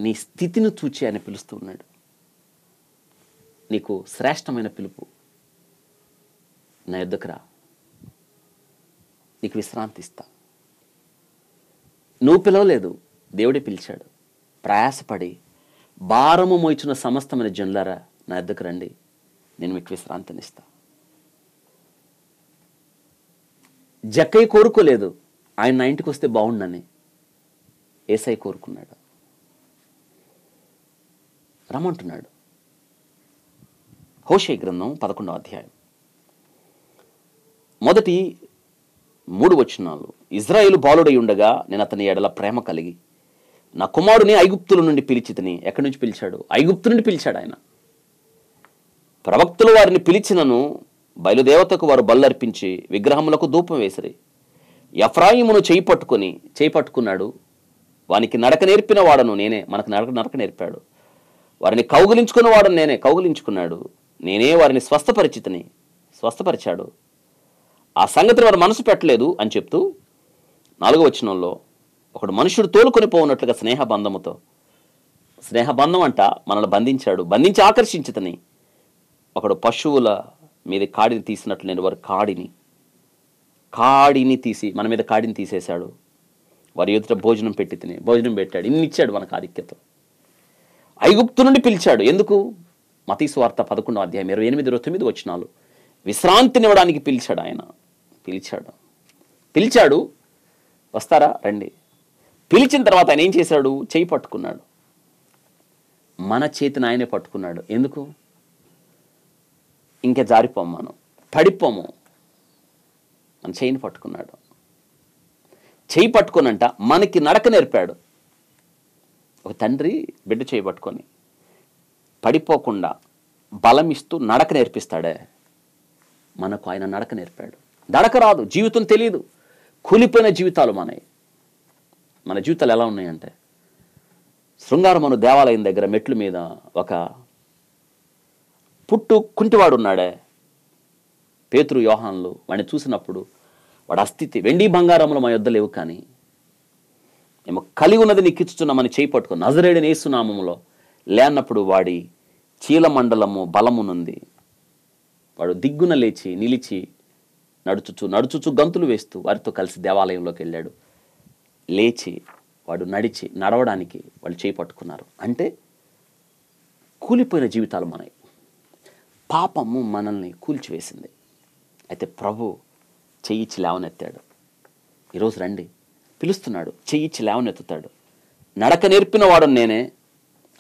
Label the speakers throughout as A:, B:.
A: నీ స్థితిని చూచి ఆయన పిలుస్తూ ఉన్నాడు. నీకు శ్రేష్టమైన పిలుపు, నా యొద్దకు రా, నీకు విశ్రాంతి ఇస్తా. నువ్వు పిలవలేదు, దేవుడే పిలిచాడు. ప్రయాసపడి భారము మోయిచున్న సమస్తమైన జనులారా నా యొద్దకు రండి, నేను మీకు విశ్రాంతినిస్తా. జక్కయ్య కోరుకోలేదు ఆయన నా ఇంటికి వస్తే బాగుండని, యేసయ్య కోరుకున్నాడు. రమ్మంటున్నాడు. హోషేయ గ్రంథం 11వ అధ్యాయం మొదటి 3 వచనాలు. ఇజ్రాయేలు బాలుడై ఉండగా నేను అతని ఎడల ప్రేమ కలిగి నా కుమారుని ఐగుప్తుల నుండి పిలిచితిని. ఎక్కడి నుంచి పిలిచాడు? ఐగుప్తు నుండి పిలిచాడు ఆయన. ప్రవక్తలు వారిని పిలిచినను బయలుదేవతకు వారు బల్లర్పించి విగ్రహములకు ధూపం వేసిరి. ఎఫ్రాయిమును చేయి పట్టుకున్నాడు. వానికి నడక నేర్పిన వాడను నేనే. మనకు నడక నేర్పాడు. వారిని కౌగిలించుకున్న వాడను నేనే. కౌగిలించుకున్నాడు. నేనే వారిని స్వస్థపరిచాడు. ఆ సంగతిని వారు మనసు పెట్టలేదు అని చెప్తూ 4వ వచనంలో, ఒకడు మనుషుడు తోలుకొని పోవునట్లుగా స్నేహబంధం అంట మనల్ని బంధించి ఆకర్షించుతని. ఒకడు పశువుల మీద కాడిని తీసినట్లు నేను వారి కాడిని తీసి మన మీద కాడిని తీసేశాడు. వారి ఎదుట భోజనం పెట్టాడు. ఇన్ని ఇచ్చాడు మనకు ఆధిక్యత. ఐగుప్తు నుండి పిలిచాడు. ఎందుకు? మత్తయి సువార్త 11వ అధ్యాయం 28-29 వచనాలు. విశ్రాంతినివ్వడానికి పిలిచాడు ఆయన. పిలిచాడు. వస్తారా రండి. పిలిచిన తర్వాత ఆయన ఏం చేశాడు? చేయి పట్టుకున్నాడు. మన చేతిని ఆయనే పట్టుకున్నాడు. ఎందుకు? ఇంకా జారిపోము, మనం పడిపోము. మన చేయిని పట్టుకున్నాడు. చేయి పట్టుకునంట మనకి నడక నేర్పాడు. ఒక తండ్రి బిడ్డ చేయి పట్టుకొని పడిపోకుండా బలం ఇస్తూ నడక నేర్పిస్తాడే, మనకు ఆయన నడక నేర్పాడు. నడక రాదు, జీవితం తెలియదు, కూలిపోయిన జీవితాలు మన జీవితాలు ఎలా ఉన్నాయంటే, శృంగారమను దేవాలయం దగ్గర మెట్ల మీద ఒక కుంటివాడు ఉన్నాడే, పేతురు యోహాన్లు. వాడిని చూసినప్పుడు వాడు అస్థితి, వెండి బంగారంలో మా యొద్ద లేవు, కానీ మేము కలిగి ఉన్నది నీకు ఇచ్చుచున్నామని చేయి పట్టుకో, నజరేయుడైన యేసు నామములో లేనప్పుడు వాడి చీలమండలము బలమునుంది. వాడు దిగ్గున లేచి నిలిచి నడుచుచు గంతులు వేస్తూ వారితో కలిసి దేవాలయంలోకి వెళ్ళాడు. లేచి వాడు నడవడానికి వాళ్ళు చేయి పట్టుకున్నారు. అంటే కూలిపోయిన జీవితాలు మనవి. పాపము మనల్ని కూల్చివేసింది. అయితే ప్రభు చెయ్యిచ్చి లేవనెత్తాడు. ఈరోజు రండి, పిలుస్తున్నాడు. చెయ్యిచ్చి లేవనెత్తుతాడు. నడక నేర్పిన వాడు నేనే.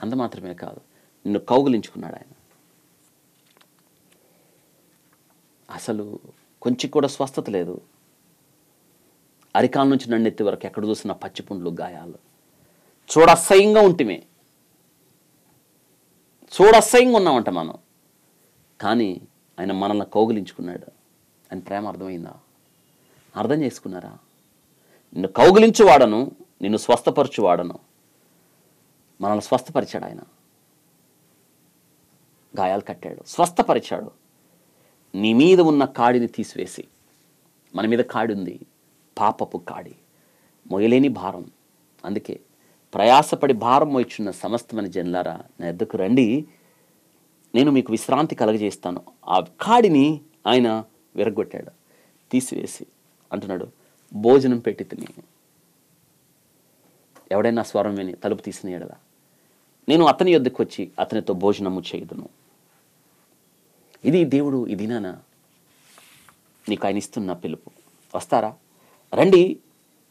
A: అంత మాత్రమే కాదు, నిన్ను కౌగులించుకున్నాడు ఆయన. అసలు కొంచెం కూడా స్వస్థత లేదు. అరికాల నుంచి నన్నెత్తి వరకు ఎక్కడ చూసినా పచ్చిపుండ్లు, గాయాలు. చూడసహ్యంగా ఉన్నామంట మనం. కానీ ఆయన మనల్ని కౌగిలించుకున్నాడు. ఆయన ప్రేమ అర్థమైందా? అర్థం చేసుకున్నారా? నిన్ను కౌగిలించువాడను, నిన్ను స్వస్థపరచువాడను. మనల్ని స్వస్థపరిచాడు ఆయన. గాయాలు కట్టాడు, స్వస్థపరిచాడు. నీ మీద ఉన్న కాడిని తీసివేసి, మన మీద కాడి ఉంది, పాపపు కాడి, మొయలేని భారం. అందుకే ప్రయాసపడి భారం మోయిచున్న సమస్తమైన జనులారా నా యొద్దకు రండి, నేను మీకు విశ్రాంతి కలగజేస్తాను. ఆ కాడిని ఆయన విరగొట్టాడు, తీసివేసి అంటున్నాడు, భోజనం పెట్టి తిని. ఎవడైనా స్వరం విని తలుపు తీసిన ఎడల నేను అతని యొద్దకు వచ్చి అతనితో భోజనము చేయుదును. ఇది దేవుడు ఈ దినాన నీకు ఆయన ఇస్తున్న పిలుపు. వస్తారా? రండి,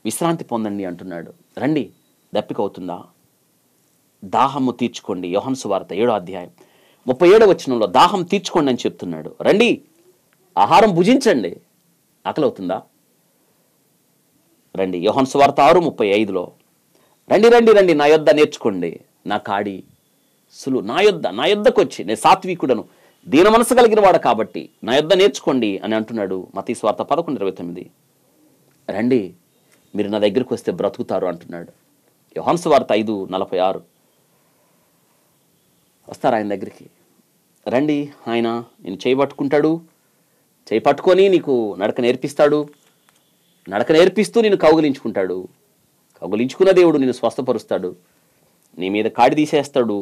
A: విశ్రాంతి పొందండి అంటున్నాడు. రండి. దప్పిక అవుతుందా? దాహము తీర్చుకోండి. యోహాను సువార్త 7వ అధ్యాయం 37వ వచనంలో దాహం తీర్చుకోండి అని చెప్తున్నాడు. రండి, ఆహారం భుజించండి. ఆకలి అవుతుందా? రండి. యోహాను సువార్త 6:35లో రండి రండి రండి, నా యొద్ద నేర్చుకోండి, నా కాడి సులువు. నా యొద్దకు వచ్చి, నేను సాత్వికుడను, దీన మనసు కలిగిన వాడు కాబట్టి నా యొద్ద నేర్చుకోండి అని అంటున్నాడు. మత్తయి సువార్త 11:29. రండి, మీరు నా దగ్గరికి వస్తే బ్రతుకుతారు అంటున్నాడు. యోహాను సువార్త 5:46. వస్తారు ఆయన దగ్గరికి. రండి, ఆయన నేను చేయబట్టుకుంటాడు, చేయి పట్టుకొని నీకు నడక నేర్పిస్తాడు, నడక నేర్పిస్తూ నిన్ను కౌగిలించుకుంటాడు. కౌగిలించుకున్న దేవుడు నిన్ను స్వస్థపరుస్తాడు. నీ మీద కాడి తీసేస్తాడు,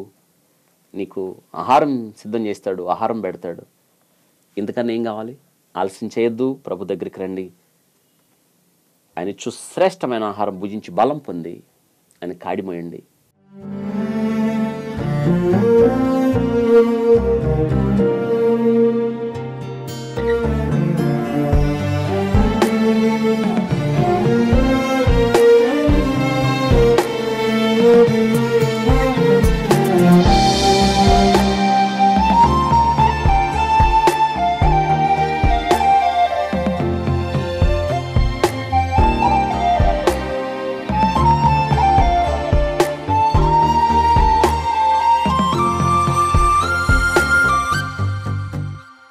A: నీకు ఆహారం సిద్ధం చేస్తాడు, ఆహారం పెడతాడు. ఇంతకన్నా ఏం కావాలి? ఆలస్యం చేయొద్దు, ప్రభు దగ్గరికి రండి. ఆయన ఇచ్చు శ్రేష్టమైన ఆహారం భుజించి బలం పొంది ఆయన కాడి మోయండి.